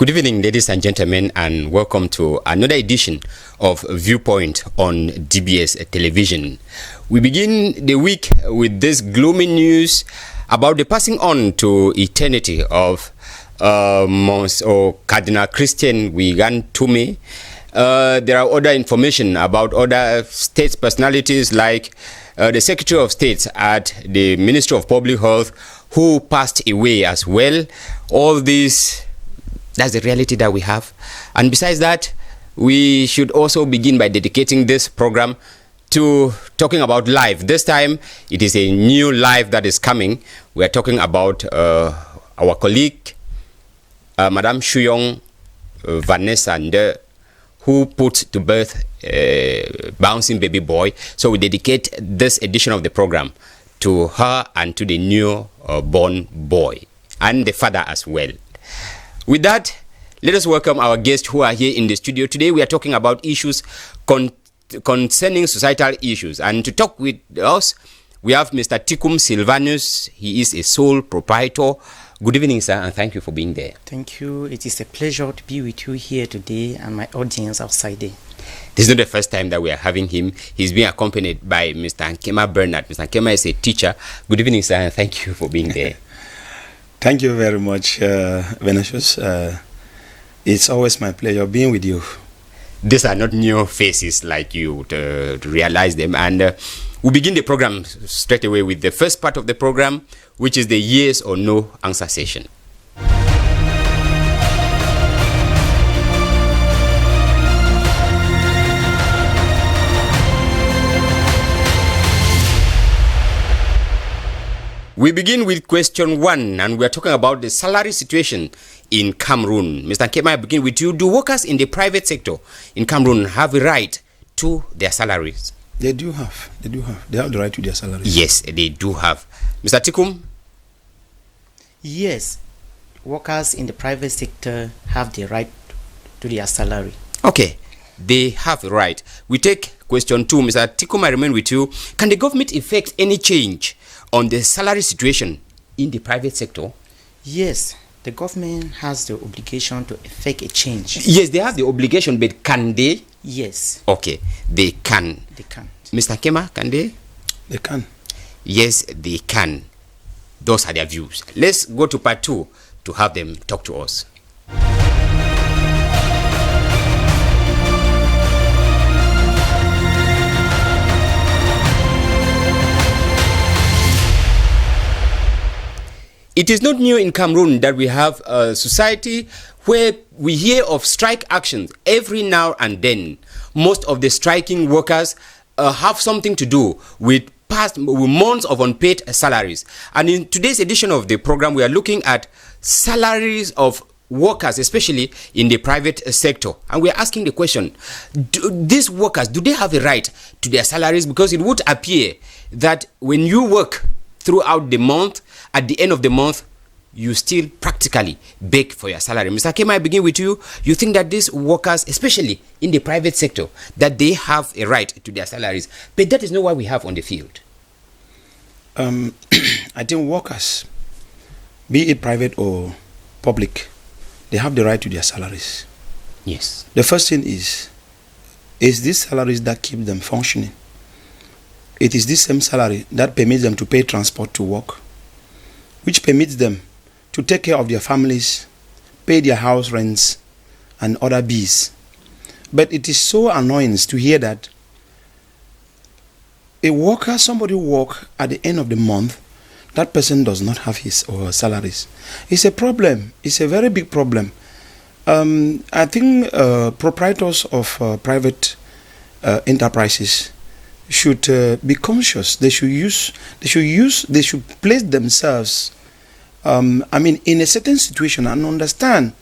Good evening, ladies and gentlemen, and welcome to another edition of Viewpoint on DBS Television. We begin the week with this gloomy news about the passing on to eternity of Cardinal Christian Wigan Tume. There are other information about other state personalities like the Secretary of State at the Ministry of Public Health who passed away as well. All these, that's the reality that we have. And besides that, we should also begin by dedicating this program to talking about life. This time, it is a new life that is coming. We are talking about our colleague, Madame Shuyong Vanessa Nde, who put to birth a bouncing baby boy. So we dedicate this edition of the program to her and to the new born boy and the father as well. With that, let us welcome our guests who are here in the studio. Today we are talking about issues concerning societal issues. And to talk with us, we have Mr. Tikum Silvanus. He is a sole proprietor. Good evening, sir, and thank you for being there. Thank you. It is a pleasure to be with you here today and my audience outside there. This is not the first time that we are having him. He's being accompanied by Mr. Nkema Bernard. Mr. Nkema is a teacher. Good evening, sir, and thank you for being there. Thank you very much, Venetius. It's always my pleasure being with you. These are not new faces like you to realize them. And we begin the program straight away with the first part of the program, which is the yes or no answer session. We begin with question 1, and we are talking about the salary situation in Cameroon. Mr. Nkema, I begin with you. Do workers in the private sector in Cameroon have a right to their salaries? They do have. They have the right to their salaries. Yes, they do have. Mr. Tikum? Yes, workers in the private sector have the right to their salary. Okay, they have the right. We take question 2. Mr. Tikum, I remain with you. Can the government effect any change on the salary situation in the private sector? Yes, the government has the obligation to effect a change. Yes, they have the obligation, but can they? Yes. Okay, they can. They can. Mr. Nkema, can they? They can. Yes, they can. Those are their views. Let's go to part 2 to have them talk to us. It is not new in Cameroon that we have a society where we hear of strike actions every now and then. Most of the striking workers have something to do with months of unpaid salaries. And in today's edition of the program, we are looking at salaries of workers, especially in the private sector. And we are asking the question, these workers, do they have a right to their salaries? Because it would appear that when you work throughout the month, at the end of the month, you still practically beg for your salary. Mr. Nkema, I begin with you. You think that these workers, especially in the private sector, that they have a right to their salaries, but that is not what we have on the field. I think workers, be it private or public, they have the right to their salaries. Yes. The first thing is these salaries that keep them functioning. It is this same salary that permits them to pay transport to work, which permits them to take care of their families, pay their house rents, and other bills. But it is so annoying to hear that a worker, somebody work at the end of the month, that person does not have his or her salaries. It's a problem. It's a very big problem. I think proprietors of private enterprises should be conscious. They should place themselves in a certain situation and understand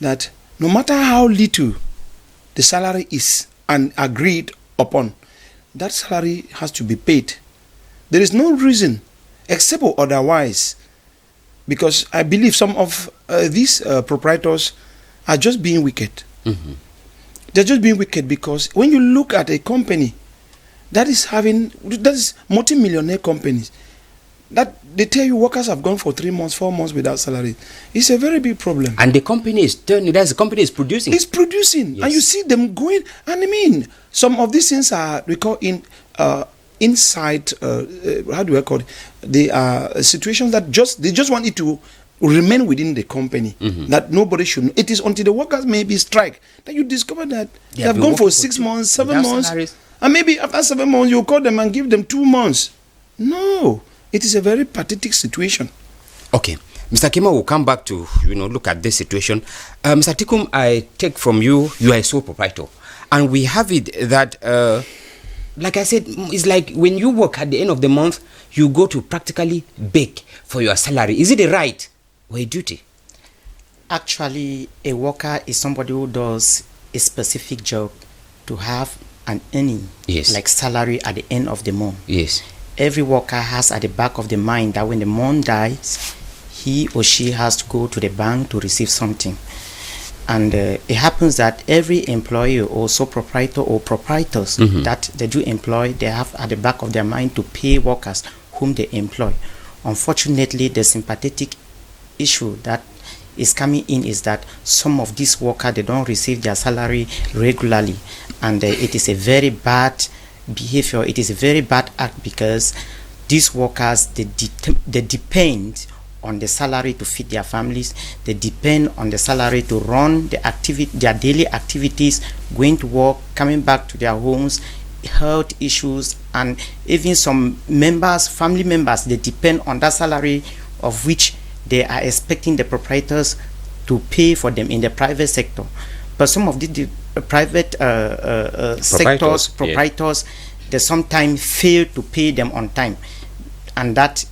that no matter how little the salary is and agreed upon, that salary has to be paid. There is no reason except or otherwise, because I believe some of these proprietors are just being wicked. Mm-hmm. They're just being wicked because when you look at a company that is multi-millionaire companies, that they tell you workers have gone for 3 months, 4 months without salary. It's a very big problem. And the company is turning, that's the company is producing. It's producing, Yes. and you see them going. And I mean, some of these things are we call inside. How do I call it? They are situations that they just want it to remain within the company, that nobody should know. It is until the workers maybe strike that you discover that they have gone for 6 months, 7 months, salaries. and maybe after 7 months you call them and give them 2 months. No, it is a very pathetic situation. Okay, Mr. Kema will come back to look at this situation. Mr. Tikum, I take from you are a sole proprietor, and we have it that like I said, it's like when you work at the end of the month, you go to practically beg for your salary. Is it a right or a duty? Actually, a worker is somebody who does a specific job to have an earning, Yes. like salary at the end of the month. Yes. Every worker has at the back of the mind that when the month dies, he or she has to go to the bank to receive something. And it happens that every employee or sole proprietor or proprietors that they do employ, they have at the back of their mind to pay workers whom they employ. Unfortunately, the sympathetic issue that is coming in is that some of these workers, they don't receive their salary regularly, and it is a very bad behavior. It is a very bad act, because these workers, they depend on the salary to feed their families. They depend on the salary to run their daily activities, going to work, coming back to their homes, health issues, and even some family members, they depend on that salary, of which they are expecting the proprietors to pay for them in the private sector. But some of the private proprietors, they sometimes fail to pay them on time, and that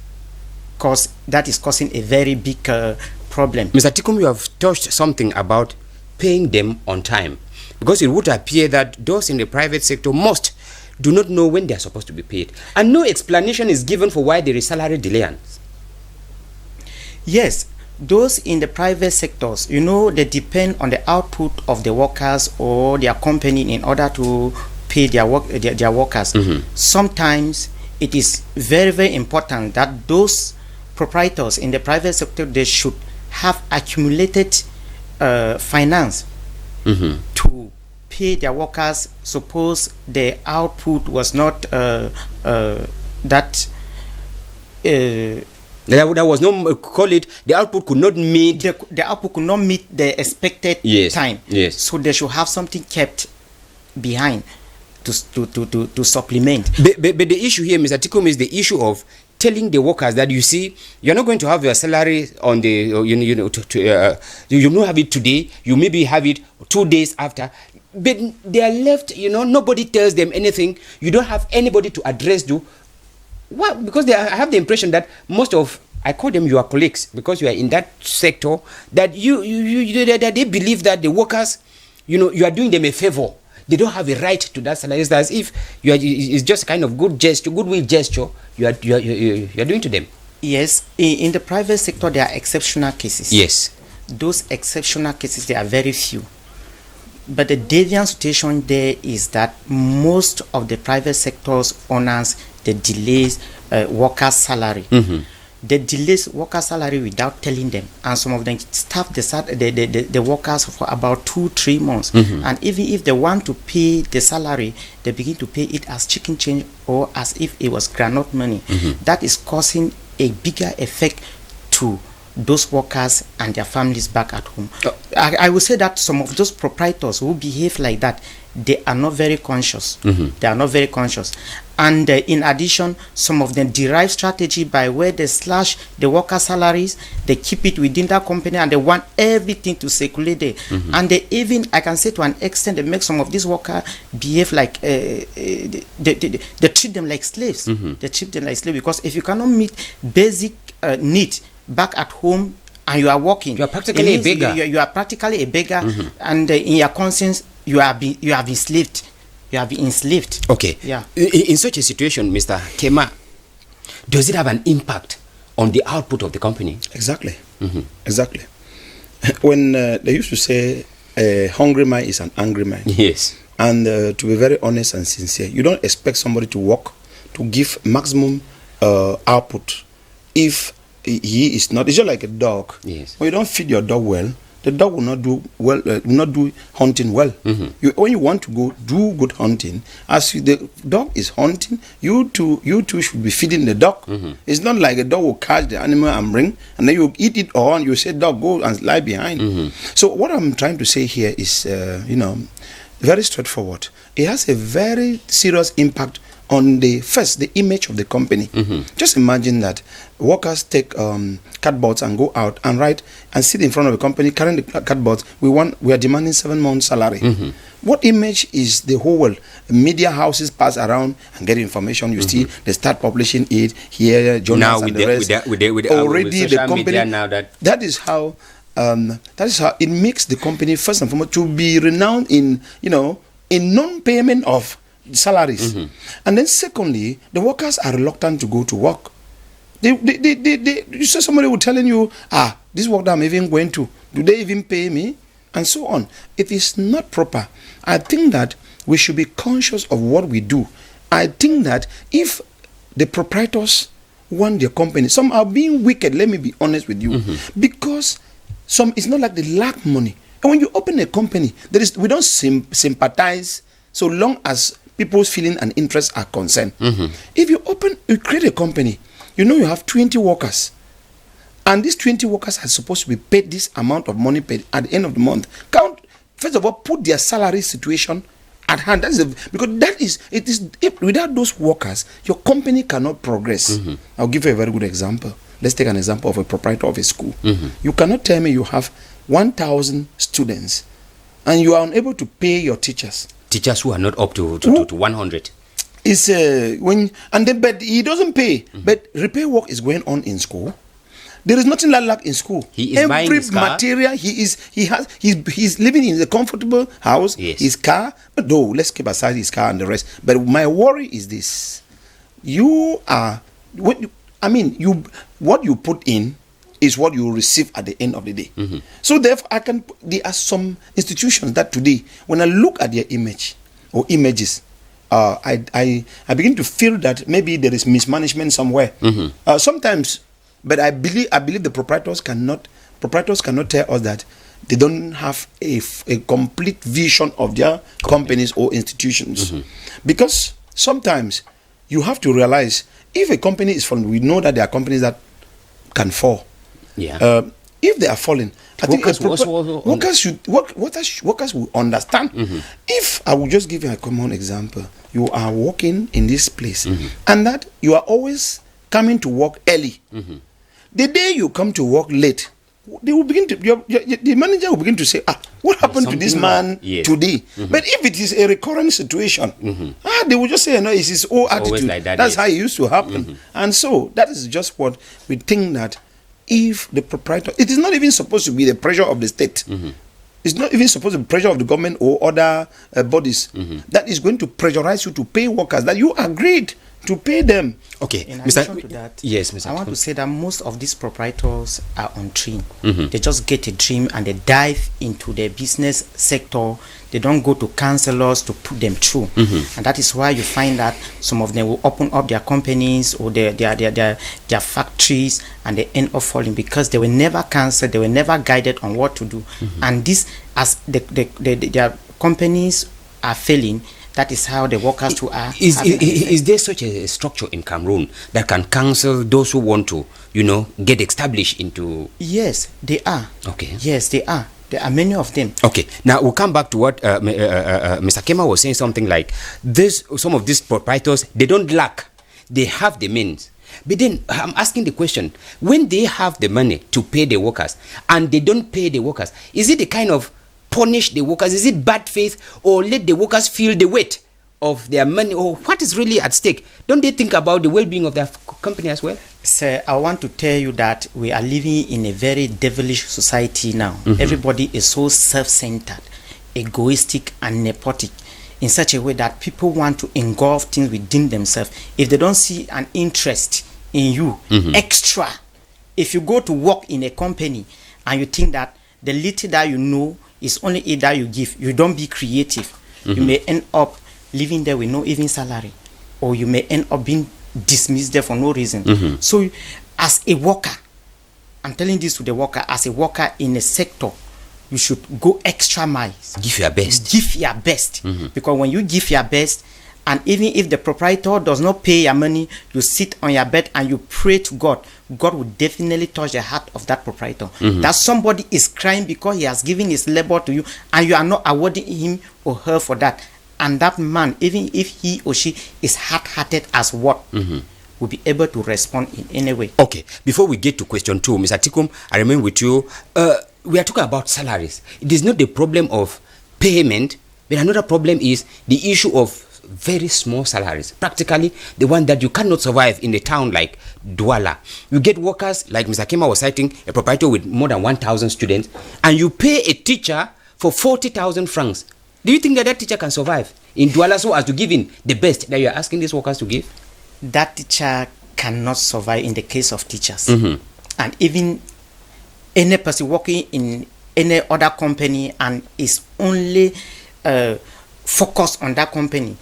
is causing a very big problem. Mr. Tikum, you have touched something about paying them on time, because it would appear that those in the private sector do not know when they are supposed to be paid, and no explanation is given for why there is salary delay. Yes, those in the private sectors, they depend on the output of the workers or their company in order to pay their workers. Sometimes it is very, very important that those proprietors in the private sector, they should have accumulated finance to pay their workers. Suppose the output was not there was no the output could not meet the output could not meet the expected time. Yes. So they should have something kept behind to supplement. But the issue here, Mr. Tikum, is the issue of telling the workers that, you see, you're not going to have your salary on the you don't have it today, you maybe have it 2 days after, but they are left, nobody tells them anything. You don't have anybody to address to. Why? Because I have the impression that most of, I call them your colleagues, because you are in that sector, that that they believe that the workers, you are doing them a favor. They don't have a right to that salary. It's as if it's just kind of goodwill gesture you are doing to them. Yes, in the private sector there are exceptional cases. Yes, those exceptional cases, they are very few. But the deviant situation there is that most of the private sector's owners, they delays workers' salary. They delays workers' salary without telling them, and some of them staff the workers for about 2-3 months. And even if they want to pay the salary, they begin to pay it as chicken change or as if it was groundnut money. That is causing a bigger effect to those workers and their families back at home. I would say that some of those proprietors who behave like that, they are not very conscious. They are not very conscious. And in addition, some of them derive strategy by where they slash the worker salaries, they keep it within that company, and they want everything to circulate there. And they even, I can say to an extent, they make some of these workers behave like, they treat them like slaves. They treat them like slaves, because if you cannot meet basic needs back at home and you are working, you are practically a beggar. You are practically a beggar, and in your conscience, you have been enslaved. You have been enslaved. Okay. Yeah. In such a situation, Mr. Kema, does it have an impact on the output of the company? Exactly. Exactly. When they used to say, a hungry man is an angry man. Yes. And to be very honest and sincere, you don't expect somebody to work to give maximum output if he is not, it's just like a dog. Yes. When you don't feed your dog well, the dog will not do well, will not do hunting well. When you want to go do good hunting, as the dog is hunting, you too should be feeding the dog. It's not like a dog will catch the animal and bring, and then you eat it all, and you say, dog, go and lie behind. So what I'm trying to say here is, very straightforward. It has a very serious impact on the image of the company. Just imagine that workers take cardboards and go out and write and sit in front of a company carrying the cardboards. We are demanding 7 months salary. What image is the whole world? Media houses pass around and get information. You see, they start publishing it here, journals now and the rest. Already the company. Now that is how it makes the company first and foremost to be renowned in non-payment of salaries. And then secondly, the workers are reluctant to go to work. You saw somebody who telling you, this work that I'm even going to, do they even pay me? And so on. It is not proper. I think that we should be conscious of what we do. I think that if the proprietors want their company, some are being wicked, let me be honest with you, because it's not like they lack money. And when you open a company, we don't sympathize so long as people's feeling and interests are concerned. If you create a company, you have 20 workers, and these 20 workers are supposed to be paid this amount of money paid at the end of the month. First of all, put their salary situation at hand. Because without those workers, your company cannot progress. I'll give you a very good example. Let's take an example of a proprietor of a school. You cannot tell me you have 1,000 students and you are unable to pay your teachers. Teachers who are not up to 100. But he doesn't pay. But repair work is going on in school. There is nothing like lack in school. He is buying his car. Material he's living in a comfortable house. Yes. His car. But though, let's keep aside his car and the rest. But my worry is this: what you put in is what you receive at the end of the day. So therefore, there are some institutions that today, when I look at their image or images, I begin to feel that maybe there is mismanagement somewhere. Sometimes, but I believe the proprietors cannot tell us that they don't have a complete vision of their companies or institutions. Because sometimes you have to realize, if a company is falling, we know that there are companies that can fall. If they are falling, I think workers will understand. If I will just give you a common example, you are working in this place, and that you are always coming to work early. The day you come to work late, they will begin to the manager will begin to say, what happened to this man today? But if it is a recurrent situation, they will just say, no, it's his old attitude. Like that's how it used to happen. And so that is just what we think, that if the proprietor, it is not even supposed to be the pressure of the state. It's not even supposed to be pressure of the government or other bodies that is going to pressurize you to pay workers that you agreed to pay them. Okay, in addition to that, yes, Mr. I want to say that most of these proprietors are untrained. They just get a dream and they dive into the business sector. They don't go to counselors to put them through, and that is why you find that some of them will open up their companies or their factories, and they end up falling because they were never counseled, they were never guided on what to do. And this, as their companies are failing, that is how the workers too are. Is there such a structure in Cameroon that can counsel those who want to, get established into? Yes, they are. Okay. Yes, they are. There are many of them. Okay. Now we'll come back to what Mr. Kema was saying. Something like this: some of these proprietors, they don't lack; they have the means. But then I'm asking the question: when they have the money to pay the workers and they don't pay the workers, is it the kind of punish the workers? Is it bad faith, or let the workers feel the weight of their money, or what is really at stake? Don't they think about the well-being of their company as well? Sir, I want to tell you that we are living in a very devilish society now. Everybody is so self-centered, egoistic and nepotic, in such a way that people want to engulf things within themselves. If they don't see an interest in you extra, if you go to work in a company and you think that the little that you know is only it that you give, you don't be creative, you may end up living there with no even salary, or you may end up being dismissed there for no reason. So as a worker, I'm telling this to the worker, as a worker in a sector, you should go extra miles. Give your best. Give your best. Because when you give your best, and even if the proprietor does not pay your money, you sit on your bed and you pray to God. God will definitely touch the heart of that proprietor. That somebody is crying because he has given his labor to you and you are not awarding him or her for that. And that man, even if he or she is hard-hearted as what, will be able to respond in any way. Okay, before we get to question 2, Mr. Tikum, I remain with you. We are talking about salaries. It is not the problem of payment, but another problem is the issue of very small salaries, practically the one that you cannot survive in a town like Douala. You get workers like Mr. Kema was citing, a proprietor with more than 1,000 students, and you pay a teacher for 40,000 francs. Do you think that teacher can survive in Douala so as to give in the best that you are asking these workers to give? That teacher cannot survive in the case of teachers. And even any person working in any other company and is only focus on that company.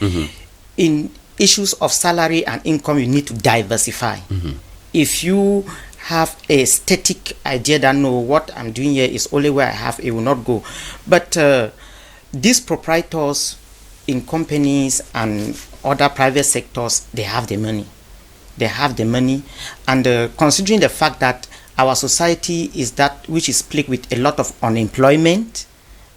In issues of salary and income, you need to diversify. If you have a static idea that no, what I'm doing here is only where I have, it will not go. But these proprietors in companies and other private sectors, they have the money. They have the money, and considering the fact that our society is that which is plagued with a lot of unemployment,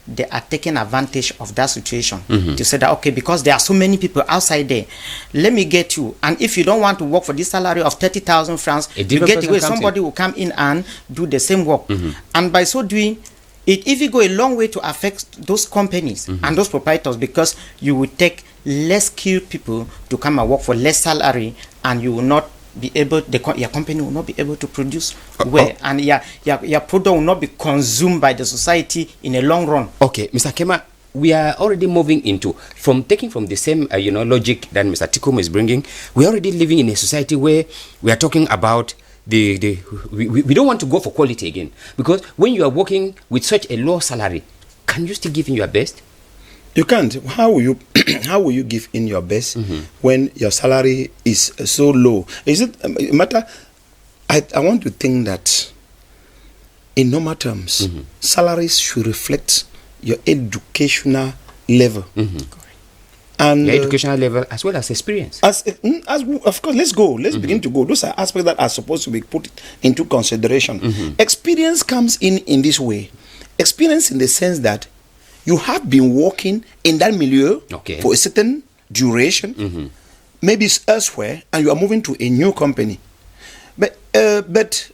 they are taking advantage of that situation to say that, okay, because there are so many people outside there, let me get you. And if you don't want to work for this salary of 30,000 francs, you get away. Somebody will come in and do the same work. And by so doing, it even go a long way to affect those companies and those proprietors, because you will take less skilled people to come and work for less salary, and you will not be able, your company will not be able to produce well, and your product will not be consumed by the society in a long run. Okay, Mr. Kema, we are already moving into, taking from the same logic that Mr. Tikum is bringing. We are already living in a society where we are talking about we don't want to go for quality again, because when you are working with such a low salary, can you still give in your best? You can't. How will you give in your best when your salary is so low? Is it a matter? I want to think that in normal terms, salaries should reflect your educational level. And your educational level as well as experience. As of course, let's go. Let's begin to go. Those are aspects that are supposed to be put into consideration. Experience comes in this way. Experience in the sense that you have been working in that milieu for a certain duration, maybe it's elsewhere, and you are moving to a new company. But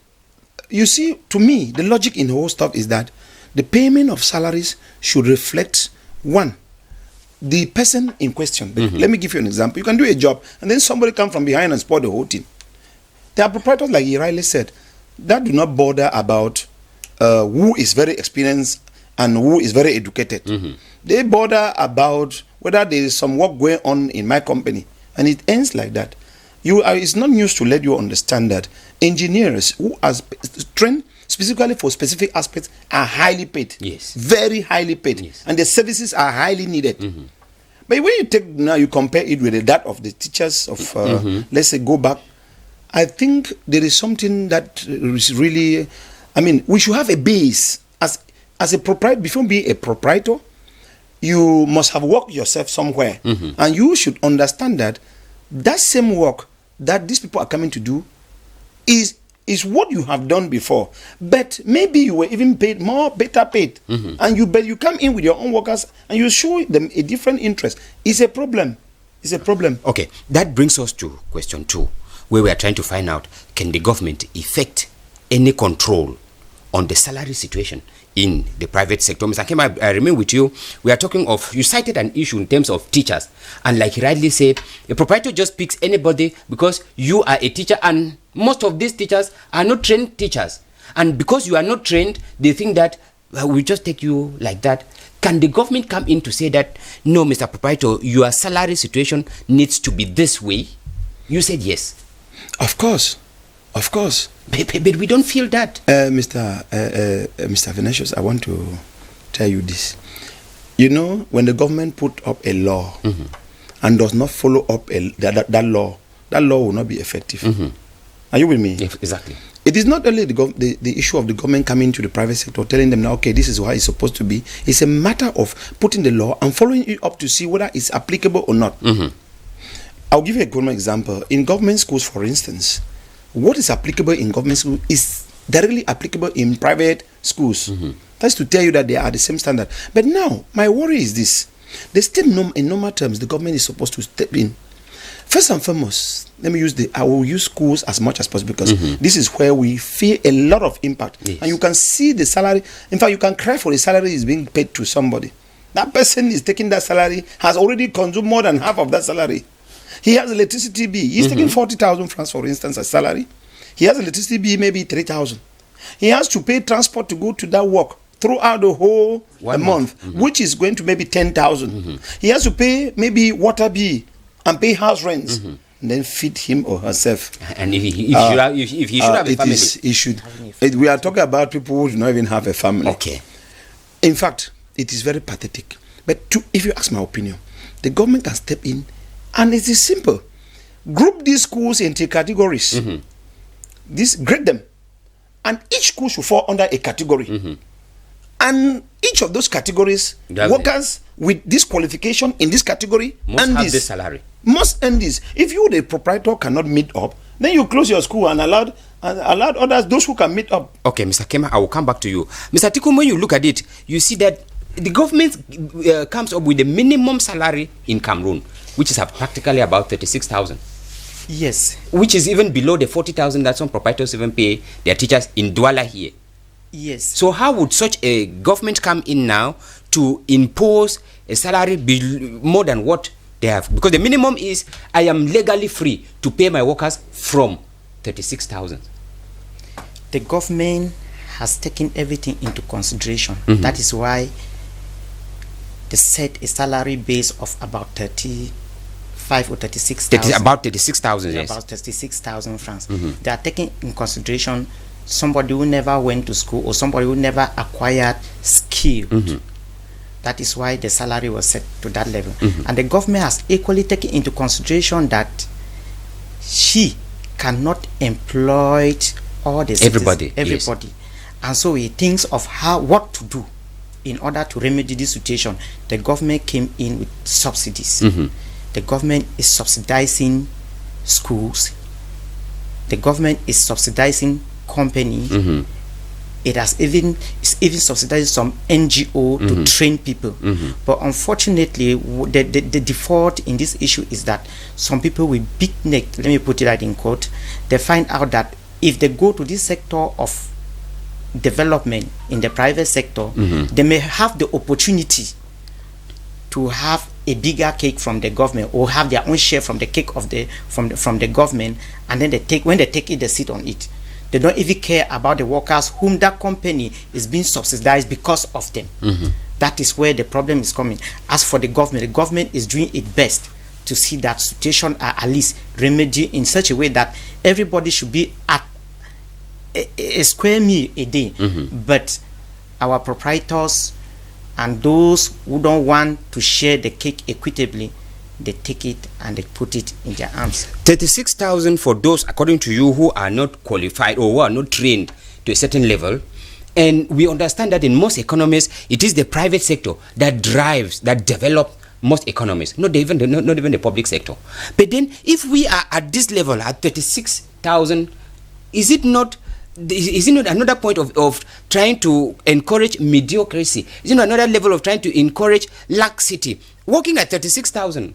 you see, to me, the logic in the whole stuff is that the payment of salaries should reflect, one, the person in question. Let me give you an example. You can do a job, and then somebody come from behind and spoil the whole thing. There are proprietors, like he rightly said, that do not bother about who is very experienced and who is very educated. They bother about whether there is some work going on in my company, and it ends like that. It's not news to let you understand that engineers who are trained specifically for specific aspects are highly paid. Yes. Very highly paid. Yes. And the services are highly needed. But when you compare it with that of the teachers of, let's say, go back, I think there is something that is really, we should have a base. As a proprietor, before being a proprietor, you must have worked yourself somewhere. And you should understand that same work that these people are coming to do is what you have done before. But maybe you were even paid better paid. And you come in with your own workers and you show them a different interest. It's a problem. It's a problem. Okay, that brings us to question 2, where we are trying to find out, can the government effect any control on the salary situation in the private sector? Mr. Kema, I remain with you. We are talking of, you cited an issue in terms of teachers, and like you rightly said, a proprietor just picks anybody because you are a teacher, and most of these teachers are not trained teachers, and because you are not trained, they think that we just take you like that. Can the government come in to say that, no, Mr. Proprietor, your salary situation needs to be this way? You said yes. Of course. But we don't feel that. Mr. Venetius, I want to tell you this. You know, when the government put up a law and does not follow up that law will not be effective. Are you with me? Yes, exactly. It is not only the issue of the government coming to the private sector, telling them, now, okay, this is how it's supposed to be. It's a matter of putting the law and following it up to see whether it's applicable or not. I'll give you a good example. In government schools, for instance, what is applicable in government schools is directly applicable in private schools. That's to tell you that they are the same standard. But now, my worry is this. There's still in normal terms, the government is supposed to step in. First and foremost, I will use schools as much as possible because this is where we feel a lot of impact. Yes. And you can see the salary. In fact, you can cry for the salary is being paid to somebody. That person is taking that salary, has already consumed more than half of that salary. He has electricity bill. He's taking 40,000 francs, for instance, as salary. He has electricity bill, maybe 3,000. He has to pay transport to go to that work throughout the whole month, which is going to maybe 10,000. He has to pay maybe water bill and pay house rents, and then feed him or herself. And if he should have a family. We are talking about people who do not even have a family. Okay. In fact, it is very pathetic. But if you ask my opinion, the government can step in, and it is simple. Group these schools into categories. Grade them. And each school should fall under a category. And each of those categories, workers with this qualification in this category must have this salary. Must earn this. If you, the proprietor, cannot meet up, then you close your school and allowed others, those who can meet up. Okay, Mr. Kema, I will come back to you. Mr. Tikum, when you look at it, you see that the government comes up with the minimum salary in Cameroon, which is practically about 36,000. Yes. Which is even below the 40,000 that some proprietors even pay their teachers in Douala here. Yes. So how would such a government come in now to impose a salary more than what they have? Because the minimum is, I am legally free to pay my workers from 36,000. The government has taken everything into consideration. That is why they set a salary base of about 35 or 36,000. About 36,000, yes. About 36,000 francs. They are taking in consideration somebody who never went to school or somebody who never acquired skill. That is why the salary was set to that level. And the government has equally taken into consideration that she cannot employ all the everybody. Yes. And so he thinks of what to do in order to remedy this situation. The government came in with subsidies. The government is subsidizing schools. The government is subsidizing company. It's even subsidizing some NGO to train people. But unfortunately, the default in this issue is that some people with big neck, let me put it out in quote, they find out that if they go to this sector of development in the private sector, they may have the opportunity to have a bigger cake from the government or have their own share from the cake of from the government, and then when they take it, they sit on it. They don't even care about the workers whom that company is being subsidized because of them. That is where the problem is coming. As for the government is doing its best to see that situation are at least remedied in such a way that everybody should be at a square meal a day. But our proprietors and those who don't want to share the cake equitably, they take it and they put it in their arms. 36,000 for those, according to you, who are not qualified or who are not trained to a certain level. And we understand that in most economies, it is the private sector that develop most economies, not even the public sector. But then, if we are at this level, at 36,000, is it not another point of trying to encourage mediocrity? Is it not another level of trying to encourage laxity? Working at 36,000,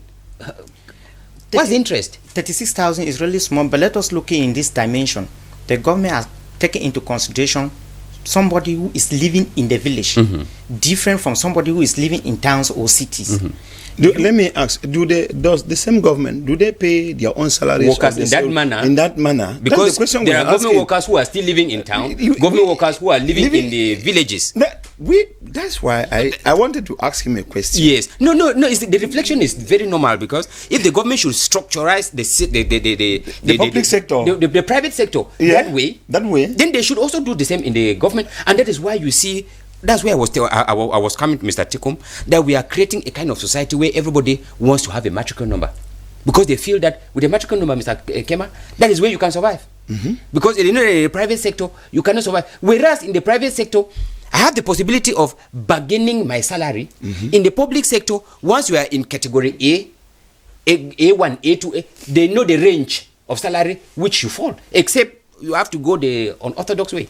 what's the interest? 36,000 is really small, but let us look in this dimension. The government has taken into consideration somebody who is living in the village, different from somebody who is living in towns or cities. Let me ask: does the same government pay their own salaries workers in that manner? In that manner, because there are government workers who are still living in town, government workers who are living in the villages. That's why I wanted to ask him a question. Yes, no. The reflection is very normal, because if the government should structurize the public sector, the private sector that way, then they should also do the same in the government, and that is why you see. That's where I was coming to Mr. Tikum, that we are creating a kind of society where everybody wants to have a matrical number, because they feel that with a matrical number, Mr. Kema, that is where you can survive. Because in the private sector, you cannot survive. Whereas in the private sector, I have the possibility of bargaining my salary. In the public sector, once you are in category A1, A2, they know the range of salary which you fall, except you have to go the unorthodox way.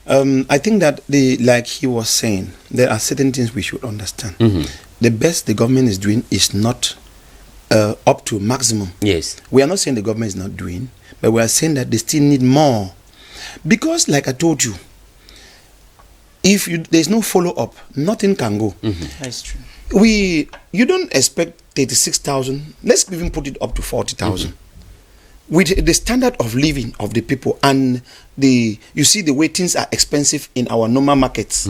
I think that like he was saying, there are certain things we should understand. The best the government is doing is not up to maximum. Yes. We are not saying the government is not doing, but we are saying that they still need more. Because like I told you, if there's no follow-up, nothing can go. That's true. You don't expect 36,000. Let's even put it up to 40,000. With the standard of living of the people and you see the way things are expensive in our normal markets.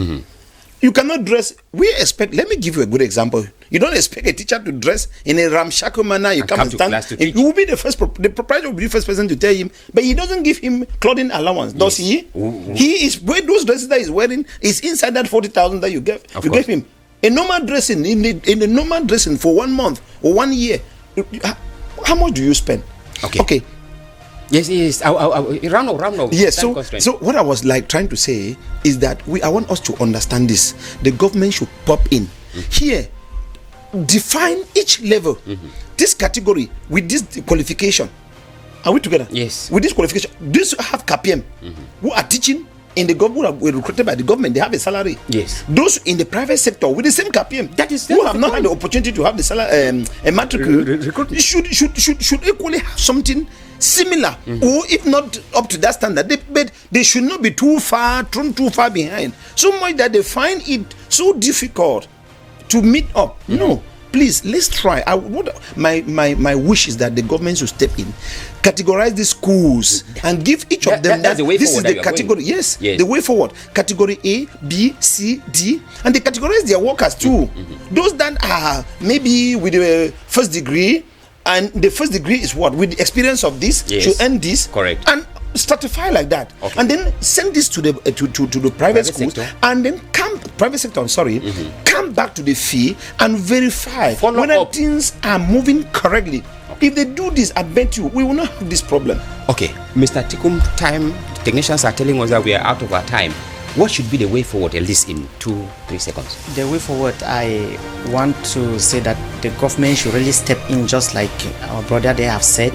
You cannot dress. Let me give you a good example. You don't expect a teacher to dress in a ramshackle manner. You come and stand. You will be the proprietor will be the first person to tell him, but he doesn't give him clothing allowance, does he? He is those dresses that he's wearing is inside that 40,000 that you gave him. A normal dressing in a normal dressing for 1 month or 1 year. How much do you spend? Okay. Yes. Round up. Yes. So what I was like trying to say is that I want us to understand this. The government should pop in here, define each level, this category with this qualification. Are we together? Yes. With this qualification, these have KPM who are teaching in the government, who are recruited by the government. They have a salary. Yes. Those in the private sector with the same KPM, who have not had the opportunity to have the salary, a matric, should equally have something similar, or if not up to that standard, but they should not be thrown too far behind, so much that they find it so difficult to meet up. No, please, let's try. My wish is that the government should step in, categorize the schools, and give each of them that's the way this forward is the category. Yes, the way forward. Category A, B, C, D, and they categorize their workers too. Those that are maybe with a first degree. And the first degree is what? With the experience of this, should earn this. Correct. And stratify like that. Okay. And then send this to the private schools. Sector. And then private sector, come back to the fee and verify whether things are moving correctly. Okay. If they do this, I bet you, we will not have this problem. Okay. Mr. Tikum, technicians are telling us that we are out of our time. What should be the way forward, at least in 2-3 seconds? The way forward, I want to say that the government should really step in, just like our brother they have said,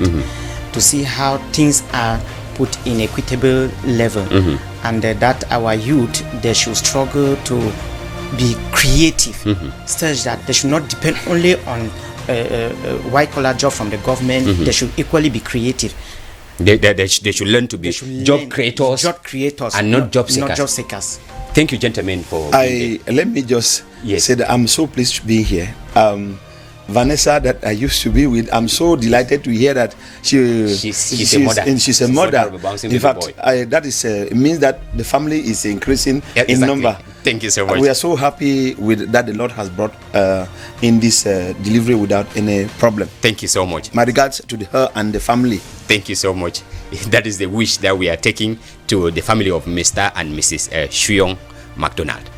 to see how things are put in equitable level, and that our youth, they should struggle to be creative, such that they should not depend only on white collar job from the government. They should equally be creative. They should learn to be job creators and not job seekers. Thank you, gentlemen, for let me just say that I'm so pleased to be here. Vanessa, that I used to be with, I'm so delighted to hear that she's a mother. And she's a mother. In fact, that is it means that the family is increasing in number. Thank you so much. We are so happy with that the Lord has brought in this delivery without any problem. Thank you so much. My regards to her and the family. Thank you so much. That is the wish that we are taking to the family of Mr. and Mrs. Shuyong McDonald.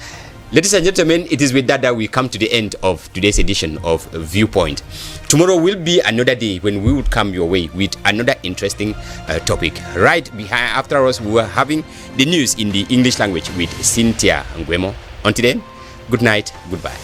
Ladies and gentlemen, it is with that we come to the end of today's edition of Viewpoint. Tomorrow will be another day when we would come your way with another interesting topic. Right behind, after us, we were having the news in the English language with Cynthia Nguemo. Until then, good night, goodbye.